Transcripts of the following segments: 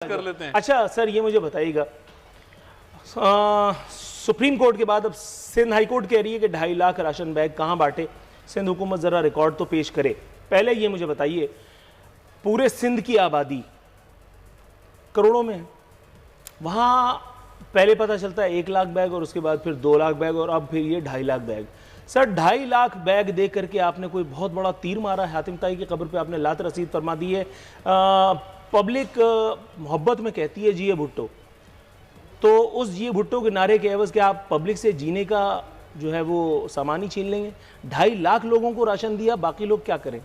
कर लेते हैं। अच्छा सर, ये मुझे बताइएगा, सुप्रीम कोर्ट के बाद अब सिंध हाई कोर्ट कह रही है कि 2.5 लाख राशन बैग कहाँ बांटे। सिंध हुकूमत ज़रा रिकॉर्ड तो पेश करे। पहले ये मुझे बताइए, पूरे सिंध की आबादी करोड़ों में है, वहाँ पहले पता चलता है 1 लाख बैग और उसके बाद फिर 2 लाख बैग और अब फिर ये 2.5 lakh bag. Sir 2.5 lakh bag दे करके आपने कोई बहुत बड़ा तीर मारा है। हातिम ताई की कब्र पे आपने लात रसीद फरमा दी है। पब्लिक मोहब्बत में कहती है जिए भुट्टो, तो उस जिए भुट्टो के नारे के एवज के आप पब्लिक से जीने का जो है वो सामान ही छीन लेंगे। 2.5 लाख लोगों को राशन दिया, बाकी लोग क्या करें?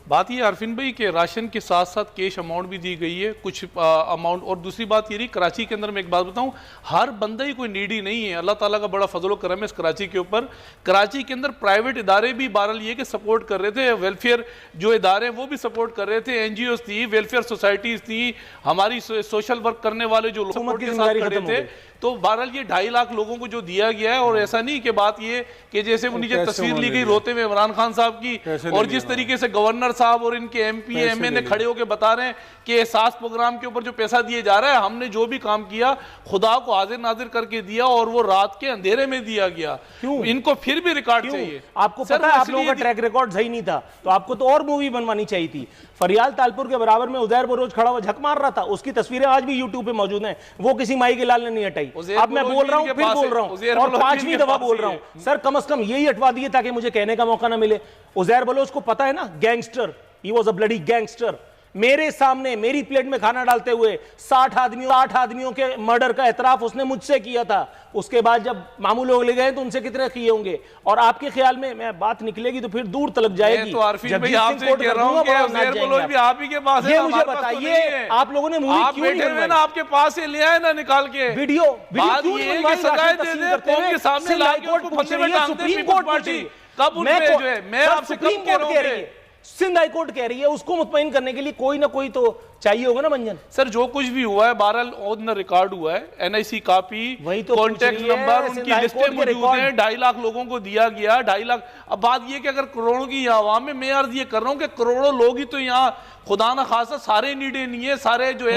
बात ये अरफिन भाई के राशन के साथ साथ कैश अमाउंट भी दी गई है, कुछ अमाउंट। और दूसरी बात ये रही, कराची के अंदर मैं एक बात बताऊं, हर बंदा ही कोई नीडी नहीं है। अल्लाह ताला का बड़ा फजल करम है इस कराची के ऊपर। कराची के अंदर प्राइवेट इदारे भी बहरहाल ये कि सपोर्ट कर रहे थे, वेलफेयर जो इदारे वो भी सपोर्ट कर रहे थे, NGOs थी, वेलफेयर सोसाइटीज़ थी, हमारी सोशल वर्क करने वाले जो लोग के साथ खड़े थे। तो बहरहाल ये 2.5 लाख लोगों को जो दिया गया है, और ऐसा नहीं कि बात ये कि जैसे वो नीचे तस्वीर ली गई रोते हुए इमरान खान साहब की, और जिस तरीके से गवर्नर साहब और इनके MP MA खड़े होकर बता रहे हैं कि एहसास प्रोग्राम के ऊपर जो पैसा दिया जा रहा है, हमने जो भी काम किया खुदा को हाजिर नाजिर करके दिया और वो रात के अंधेरे में दिया गया। क्यों इनको फिर भी रिकॉर्ड चाहिए? आपको पता है आप लोगों का ट्रैक रिकॉर्ड सही नहीं था, तो आपको तो और मूवी बनवानी चाहिए थी। फरियाल तालपुर के बराबर में उजैर बलोच खड़ा हुआ झक मार रहा था, उसकी तस्वीरें आज भी YouTube पे मौजूद हैं, वो किसी माई के लाल ने नहीं हटाई। अब मैं बोल रहा हूं, फिर बोल रहा हूं और 5वीं दफा बोल रहा हूं, सर कम से कम यही हटवा दिए ताकि मुझे कहने का मौका ना मिले। उजैर बलोच को पता है ना, gangster, he was a bloody gangster. मेरे सामने मेरी प्लेट में खाना डालते हुए 60 आदमियों के मर्डर का एतराफ उसने मुझसे किया था। उसके बाद जब मामू लोग ले गए तो उनसे कितने किए होंगे? और आपके ख्याल में मैं बात निकलेगी तो फिर दूर तलक जाएगी। तो आरफीन भाई आपसे कह रहा हूं कि उजैर बलोच भी आप ही के पास है। ये मुझे बताइए, आप लोगों ने मूवी क्यों नहीं बनवाई? ना आपके पास से ले आए ना निकाल के वीडियो क्यों नहीं बनवाई? सजाए दे दे कौम के सामने लाके उसको फंदे में डालते हैं। पीपल्स पार्टी कब उन पे जो है, मैं आपसे कब कह रहा हूं, सिंध हाई कोर्ट कह रही है, उसको मुतमईन करने के लिए कोई ना कोई तो चाहिए होगा ना मंजन। सर जो कुछ भी हुआ है बहरहाल ऑन द रिकॉर्ड हुआ है, NIC कॉपी, वही तो कॉन्टेक्ट नंबर, उनकी लिस्टें मौजूद हैं। 2.5 लाख लोगों को दिया गया, 2.5 लाख। अब बात ये कि अगर करोड़ों की आवाम में, मैं अर्ज ये कर रहा हूं कि करोड़ों लोग ही तो यहाँ खुदा ना खासा सारे नीडे नहीं है, सारे जो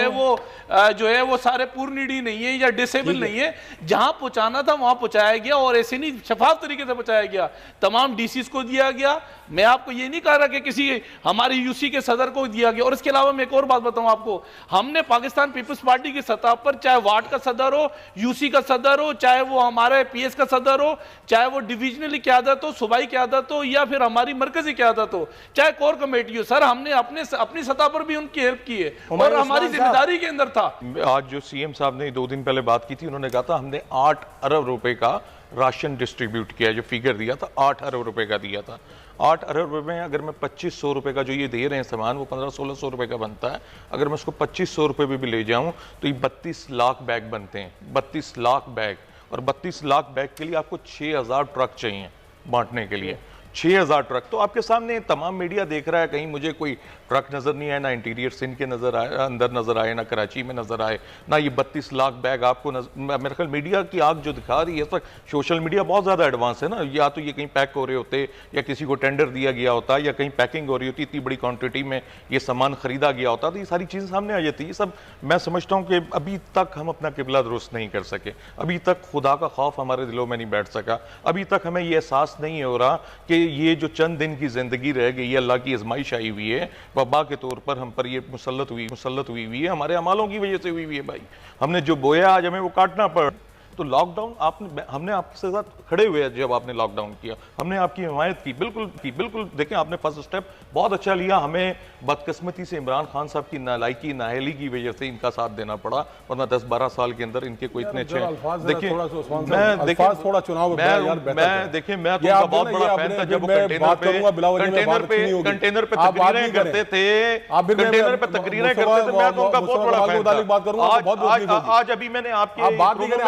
है वो सारे पूर्ण नीडी नहीं है या डिसेबल नहीं है। जहां पहुंचाना था वहां पहुंचाया गया, और ऐसे नहीं शफाफ तरीके से पहुंचाया गया। तमाम DCs को दिया गया। मैं आपको ये नहीं कह रहा कि किसी हमारी UC के सदर को दिया गया। और इसके अलावा मैं एक और बात बताऊं आपको, हमने पाकिस्तान पीपल्स पार्टी की सतह पर, चाहे वार्ड का सदर हो, UC का सदर हो, चाहे वो हमारे PS का सदर हो, चाहे वो डिविजनली क्यादत हो, सूबाई क्यादत हो, या फिर हमारी मरकजी क्यादत हो, चाहे कोर कमेटी हो, सर हमने अपनी सतह पर भी उनकी हेल्प की है और हमारी जिम्मेदारी के अंदर था। आज जो CM साहब ने 2 दिन पहले बात की थी, उन्होंने कहा था हमने 8 अरब रुपए का राशन डिस्ट्रीब्यूट किया, जो फिगर दिया था 8 अरब रुपए का दिया था। 8 अरब रुपए में अगर मैं 2500 रुपए का जो ये दे रहे हैं सामान, वो 1500-1600 रुपए का बनता है। अगर मैं उसको 2500 रुपए पे भी ले जाऊं तो ये 32 लाख बैग बनते हैं, 32 लाख बैग। और 32 लाख बैग के लिए आपको 6000 ट्रक चाहिए बांटने के लिए, 6000 ट्रक। तो आपके सामने तमाम मीडिया देख रहा है, कहीं मुझे कोई ट्रक नजर नहीं आए, ना इंटीरियर सिंध के अंदर नजर आए, ना कराची में नजर आए, ना ये 32 लाख बैग आपको मेरे ख्याल मीडिया की आग जो दिखा रही है इस वक्त, सोशल मीडिया बहुत ज्यादा एडवांस है ना। या तो ये कहीं पैक हो रहे होते, या किसी को टेंडर दिया गया होता, या कहीं पैकिंग हो रही होती, इतनी बड़ी क्वांटिटी में ये सामान खरीदा गया होता, तो ये सारी चीजें सामने आ जाती। ये सब मैं समझता हूँ कि अभी तक हम अपना किबला दुरुस्त नहीं कर सके, अभी तक खुदा का खौफ हमारे दिलों में नहीं बैठ सका, अभी तक हमें ये एहसास नहीं हो रहा कि ये जो चंद दिन की जिंदगी रह गई है, अल्लाह की आजमाइश आई हुई है, वबा के तौर पर हम पर ये मुसल्लत हुई है, हमारे अमालों की वजह से हुई है। भाई हमने जो बोया आज हमें वो काटना पड़। तो लॉकडाउन हमने आपके साथ खड़े हुए, जब आपने लॉकडाउन किया हमने आपकी हिमायत की, बिल्कुल देखें आपने फर्स्ट स्टेप बहुत अच्छा लिया। हमें बदकिस्मती से इमरान खान साहब की नालायकी नाअहली की वजह से इनका साथ देना पड़ा, वरना 10-12 साल के अंदर इनके कोई इतने अच्छे। देखिए मैं तो उनका बहुत बड़ा फैन था जब वो कंटेनर पे तकरीरें करते थे, कंटेनर पे तकरीरें करते थे, मैं तो उनका बहुत बड़ा फैन था। आज अभी मैंने आपके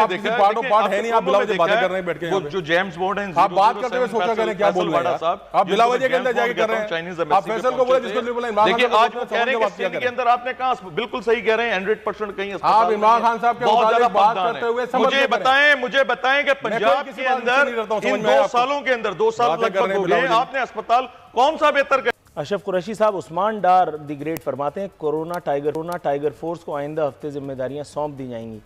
देखा पार्ट है नहीं, आप बिलावल से बातें कर रहे हैं बैठ के, जो जेम्स बॉन्ड हैं, आप बात करते हुए सोचा करें क्या बोल रहे हैं साहब, आप बिलावल के अंदर जाके कर रहे हैं, आप फैसल को बोले जिसको नहीं बोले। देखिए आज वो कह रहे हैं कि सिंध के अंदर आपने कहा, बिल्कुल सही कह रहे हैं, 100% कहीं आप इमरान खान साहब के मुताबिक बात करते हुए मुझे बताएं कि पंजाब के अंदर इन 2 सालों के अंदर 2 साल लगभग हो गए, आपने अस्पताल कौन सा बेहतर अशरफ कुरैशी साहब उस्मान डार दी ग्रेट फरमाते हैं कोरोना टाइगर फोर्स को आइंदा हफ्ते जिम्मेदारियां सौंप दी जाएंगी।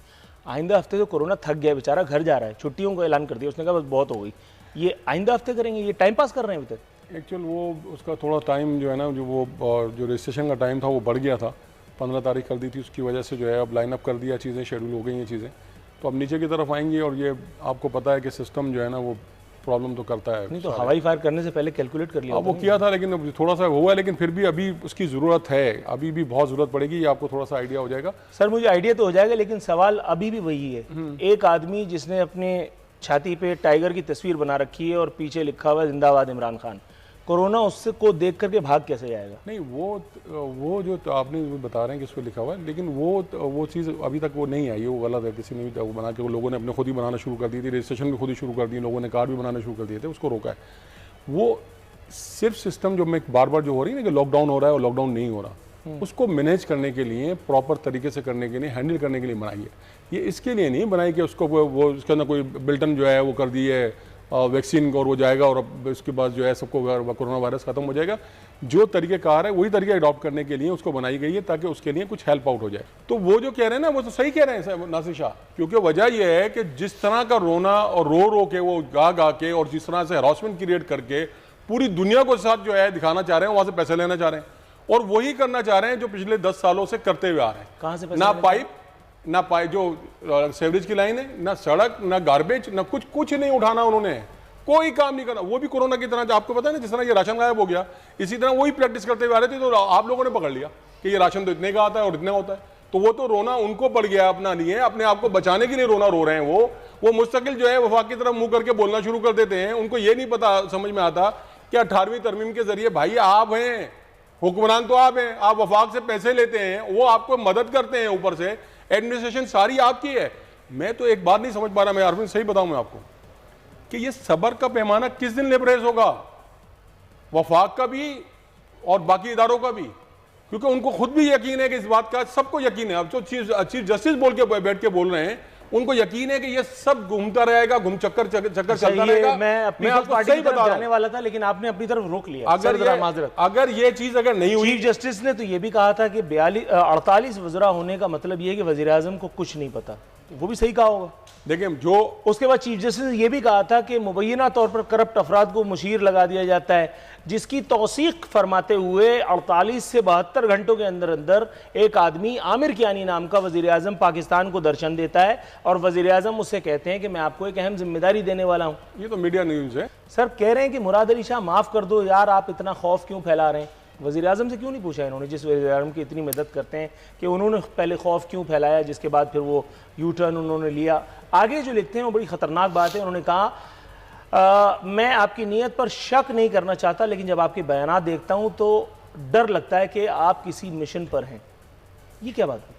आइंदा हफ्ते तो कोरोना थक गया बेचारा, घर जा रहा है, छुट्टियों का ऐलान कर दिया, उसने कहा बस बहुत हो गई। ये आइंदा हफ्ते करेंगे, ये टाइम पास कर रहे हैं अभी तक। एक्चुअल वो उसका थोड़ा टाइम जो है ना, जो रजिस्ट्रेशन का टाइम था वो बढ़ गया था, 15 तारीख कर दी थी, उसकी वजह से जो है अब लाइन अप कर दिया, चीज़ें शेड्यूल हो गई हैं चीज़ें, तो अब नीचे की तरफ आएंगी। और ये आपको पता है कि सिस्टम जो है ना वो प्रॉब्लम तो करता है। नहीं तो हवाई फायर करने से पहले कैलकुलेट कर लिया वो किया था, लेकिन अब थोड़ा सा हुआ है, लेकिन फिर भी अभी उसकी ज़रूरत है, अभी भी बहुत ज़रूरत पड़ेगी, ये आपको थोड़ा सा आइडिया हो जाएगा। सर मुझे आइडिया तो हो जाएगा, लेकिन सवाल अभी भी वही है। एक आदमी जिसने अपने छाती पे टाइगर की तस्वीर बना रखी है और पीछे लिखा हुआ है जिंदाबाद इमरान खान, कोरोना उससे को देख करके भाग कैसे जाएगा? नहीं वो जो तो आपने बता रहे हैं कि इस पर लिखा हुआ है, लेकिन वो चीज़ अभी तक वो नहीं आई, वो गलत है। किसी ने भी वो बना के, वो लोगों ने अपने खुद ही बनाना शुरू कर दी थी, रजिस्ट्रेशन भी खुद ही शुरू कर दी, लोगों ने कार्ड भी बनाना शुरू कर दिए थे, उसको रोका है। वो सिर्फ सिस्टम जो मैं बार बार जो हो रही है ना कि लॉकडाउन हो रहा है और लॉकडाउन नहीं हो रहा, उसको मैनेज करने के लिए, प्रॉपर तरीके से करने के लिए, हैंडल करने के लिए बनाई है। ये इसके लिए नहीं बनाई कि उसको वो उसके अंदर कोई बिल्टन जो है वो कर दी है वैक्सीन और वो जाएगा और अब उसके बाद जो है सबको कोरोना वायरस खत्म हो जाएगा। जो तरीक़ेकार है वही तरीका अडॉप्ट करने के लिए उसको बनाई गई है, ताकि उसके लिए कुछ हेल्प आउट हो जाए। तो वो जो कह रहे हैं ना, वो तो सही कह रहे हैं नासिर शाह, क्योंकि वजह यह है कि जिस तरह का रोना और रो के वो गा के और जिस तरह से हरासमेंट क्रिएट करके पूरी दुनिया को साथ जो है दिखाना चाह रहे हैं, वहाँ से पैसे लेना चाह रहे हैं, और वही करना चाह रहे हैं जो पिछले 10 सालों से करते हुए आ रहे हैं। कहाँ से ना पाइप जो सेवरेज की लाइन है, ना सड़क, ना गार्बेज, ना कुछ नहीं उठाना उन्होंने, कोई काम नहीं करना। वो भी कोरोना की तरह, आपको पता है ना, जिस तरह ये राशन गायब हो गया, इसी तरह वही प्रैक्टिस करते हुए आ रहे थे। तो आप लोगों ने पकड़ लिया कि ये राशन तो इतने का आता है और इतना होता है, तो वो तो रोना उनको पड़ गया अपना लिए, अपने आप को बचाने के लिए रोना रो रहे हैं। वो मुस्तकिल जो है वफाक की तरफ मुंह करके बोलना शुरू कर देते हैं। उनको ये नहीं पता, समझ में आता कि 18वीं तरमीम के जरिए भाई आप हैं, हुक्मरान तो आप हैं, आप वफाक से पैसे लेते हैं, वो आपको मदद करते हैं, ऊपर से एडमिनिस्ट्रेशन सारी आपकी है। मैं तो एक बात नहीं समझ पा रहा, मैं अरविंद सही बताऊं मैं आपको, कि ये सबर का पैमाना किस दिन लिबरेज होगा, वफाक का भी और बाकी इदारों का भी, क्योंकि उनको खुद भी यकीन है कि इस बात का, सबको यकीन है। अब जो चीफ जस्टिस बोल के बैठ के बोल रहे हैं, उनको यकीन है कि ये सब घूमता रहेगा, चक्कर चलता रहेगा। मैं आपको सही बताने वाला था, लेकिन आपने अपनी तरफ रोक लिया। अगर ये चीज अगर नहीं हुई, चीफ जस्टिस ने तो ये भी कहा था कि 48 वज़रा होने का मतलब ये है कि वज़ीर आज़म को कुछ नहीं पता, वो भी सही कहा होगा। देखिए, जो उसके बाद चीफ जस्टिस ने यह भी कहा था कि मुबैना तौर पर करप्ट अफराद को मुशीर लगा दिया जाता है, जिसकी तौसीक फरमाते हुए 48 से 72 घंटों के अंदर अंदर एक आदमी आमिर कियानी नाम का वज़ीर आज़म पाकिस्तान को दर्शन देता है, और वज़ीर आज़म उससे कहते हैं कि मैं आपको एक अहम जिम्मेदारी देने वाला हूँ। ये तो मीडिया न्यूज़ है। सर कह रहे हैं कि मुराद अली शाह माफ़ कर दो यार, आप इतना खौफ क्यों फैला रहे हैं? वज़ीर आज़म से क्यों नहीं पूछा इन्होंने, जिस वज़ीर आज़म की इतनी मदद करते हैं, कि उन्होंने पहले खौफ क्यों फैलाया, जिसके बाद फिर वो यू टर्न उन्होंने लिया। आगे जो लिखते हैं वो बड़ी ख़तरनाक बात है। उन्होंने कहा मैं आपकी नीयत पर शक नहीं करना चाहता, लेकिन जब आपके बयानात देखता हूँ तो डर लगता है कि आप किसी मिशन पर हैं। ये क्या बात है,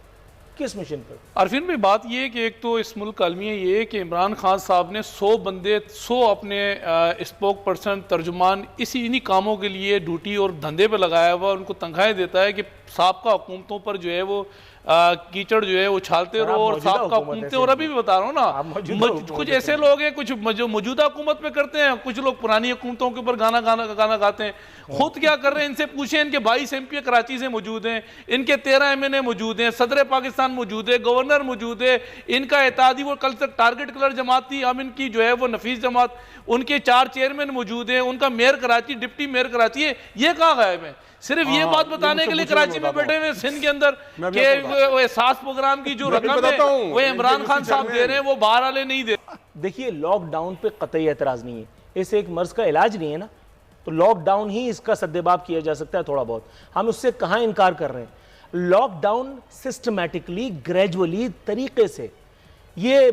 किस मिशन पर? अरफिन भाई, बात ये है कि एक तो इस मुल्क का अलमिया ये है कि इमरान खान साहब ने 100 बंदे, 100 अपने स्पोक पर्सन, तर्जुमान इन्हीं कामों के लिए ड्यूटी और धंधे पे लगाया हुआ, उनको तनख्वाहें देता है कि साबका हुकूमतों पर जो है वो कीचड़ जो है वो उछालते रहो, और साबका हुकूमतें, और अभी भी बता रहा हूँ ना, कुछ ऐसे लोग हैं, कुछ जो मौजूदा हुकूमत में करते हैं, कुछ लोग पुरानी हुकूमतों के ऊपर गाना गाते हैं। खुद क्या कर रहे हैं इनसे पूछें। इनके 22 MP कराची से मौजूद हैं, इनके 13 MNA मौजूद हैं, सदर पाकिस्तान मौजूद है, गवर्नर मौजूद है, इनका एतादी वो कल तक टारगेट कलर जमात थी, अब इनकी जो है वो नफीस जमात, उनके 4 चेयरमैन मौजूद हैं, उनका mayor Karachi, deputy mayor Karachi है। ये कहाँ गायब है? सिर्फ ये बात बताने के लिए कराची में बैठे हुए सिंध के अंदर कि एहसास प्रोग्राम की जो रकम है वो इमरान खान साहब दे रहे हैं, वो बाहर वाले नहीं दे। देखिए, लॉकडाउन पे कतई एतराज नहीं है, इसे एक मर्ज का इलाज नहीं है ना, तो लॉकडाउन ही इसका सद्देबाब किया जा सकता है थोड़ा बहुत। हम उससे कहाँ इनकार कर रहे हैं? लॉकडाउन सिस्टमैटिकली, ग्रेजुअली तरीके से, ये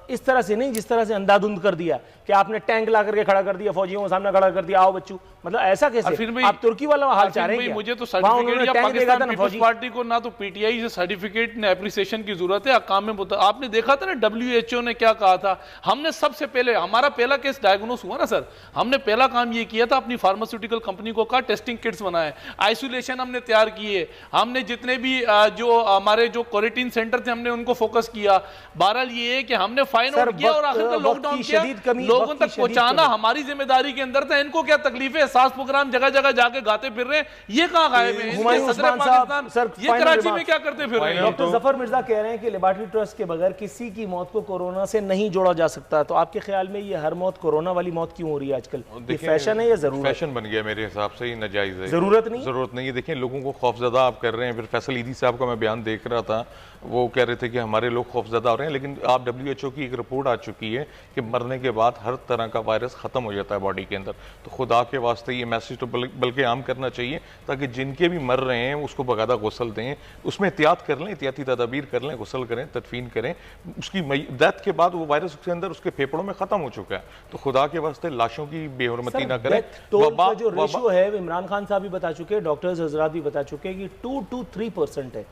इस तरह से नहीं जिस तरह से अंधाधुंध कर दिया कि आपने टैंक ला करके खड़ा कर दिया, फौजियों के सामने खड़ा कर दिया, आओ बच्चों, मतलब ऐसा कैसे? आप तुर्की वाला हाल चाह रहे हैं? मुझे तो सर्टिफिकेट या पाकिस्तान पीपल्स पार्टी को ना तो पीटीआई से सर्टिफिकेट ने एप्रिसिएशन की जरूरत है, काम में आपने देखा था ना WHO ने क्या कहा था। हमने सबसे पहले, हमारा पहला केस डायग्नोस हुआ ना सर, हमने पहला काम ये किया था, अपनी फार्मास्यूटिकल कंपनी को कहा टेस्टिंग किट्स बनाए, आइसोलेशन हमने तैयार किए, हमने जितने भी जो हमारे जो क्वारंटीन सेंटर थे हमने उनको फोकस किया। बहरहाल ये है कि हमने फाइन सर, आउट किया और आखिर वक्त लॉकडाउन की किया, शदीद कमी, लोगों वक्त की तक शदीद पहुंचाना कमी। हमारी जिम्मेदारी के अंदर था। इनको क्या तकलीफ है, एहसास प्रोग्राम जगह जगह जाके गाते फिर रहे हैं, ये कहाँ गायब है? हुमायूं इनके सदर उस्मान साहब, पाकिस्तान सर, ये final कराची में remarks। क्या करते फिर रहे हैं? डॉक्टर जफर मिर्जा कह रहे हैं कि लेबॉर्टरी ट्रस्ट के बगैर किसी की मौत को कोरोना से नहीं जोड़ा जा सकता, तो आपके ख्याल में ये हर मौत कोरोना वाली मौत क्यों हो रही है आजकल? ये देखिए, फैशन है या जरूरत? फैशन बन गया मेरे हिसाब से, ये नाजायज है। जरूरत नहीं? जरूरत नहीं है। देखिए, लोगों को खौफजदा आप कर रहे हैं। फिर फैसल ईदी साहब का मैं बयान देख रहा था, वो कह रहे थे कि हमारे लोग खौफजदा हो रहे हैं, लेकिन आप WHO की एक रिपोर्ट आ चुकी है कि मरने के बाद हर तरह का वायरस खत्म हो जाता है बॉडी के अंदर। तो खुदा के वास्ते ये मैसेज तो बल्कि आम करना चाहिए, ताकि जिनके भी मर रहे हैं उसको बाकायदा गुस्ल दें, उसमें एहतियात कर लें, एहतियाती तदाबीर कर लें, गुस्ल करें, तदफीन करें। उसकी डेथ के बाद वो वायरस उसके अंदर उसके फेफड़ों में खत्म हो चुका है। तो खुदा के वास्ते लाशों की बेहुरमती ना करें। टोल का जो रेशियो है, इमरान खान साहब भी बता चुके हैं, डॉक्टर्स हजरात भी बता चुके हैं कि 2 to 3% है।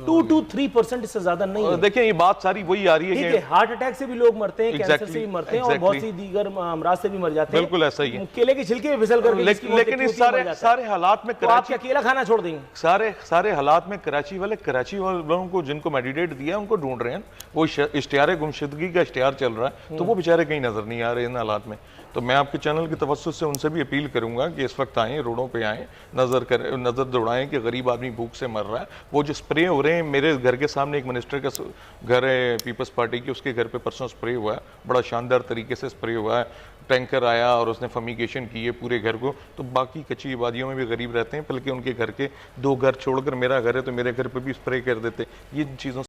2 to 3%, इससे ज्यादा नहीं है। देखिए, ये बात सारी वही आ रही ठीक है है, कि हार्ट अटैक से भी लोग मरते हैं, कैंसर से भी मरते हैं और बहुत सी दीगर अमराज से भी मर जाते हैं। बिल्कुल ऐसा ही है। केले के छिलके भी फिसल करके लेकिन इस सारे हालात में तो आप क्या केला खाना छोड़ देंगे? सारे हालात में कराची वालों को जिनको मैंडेट दिया उनको ढूंढ रहे हैं। वो इश्तिहार गुमशुदगी का इश्तिहार चल रहा है, तो वो बेचारे कहीं नजर नहीं आ रहे इन हालात में। तो मैं आपके चैनल की तवज्जो से उनसे भी अपील करूंगा कि इस वक्त आएँ, रोडों पे आएँ, नजर दौड़ाएं कि गरीब आदमी भूख से मर रहा है। वो जो स्प्रे हो रहे हैं, मेरे घर के सामने एक मिनिस्टर का घर है पीपल्स पार्टी की, उसके घर पे परसों स्प्रे हुआ है, बड़ा शानदार तरीके से स्प्रे हुआ है। टैंकर आया और उसने फमीगेशन की है पूरे घर को। तो बाकी कच्ची आबादियों में भी गरीब रहते हैं, बल्कि उनके घर के 2 घर छोड़कर मेरा घर है तो मेरे घर पे भी स्प्रे कर देते। ये चीज़ों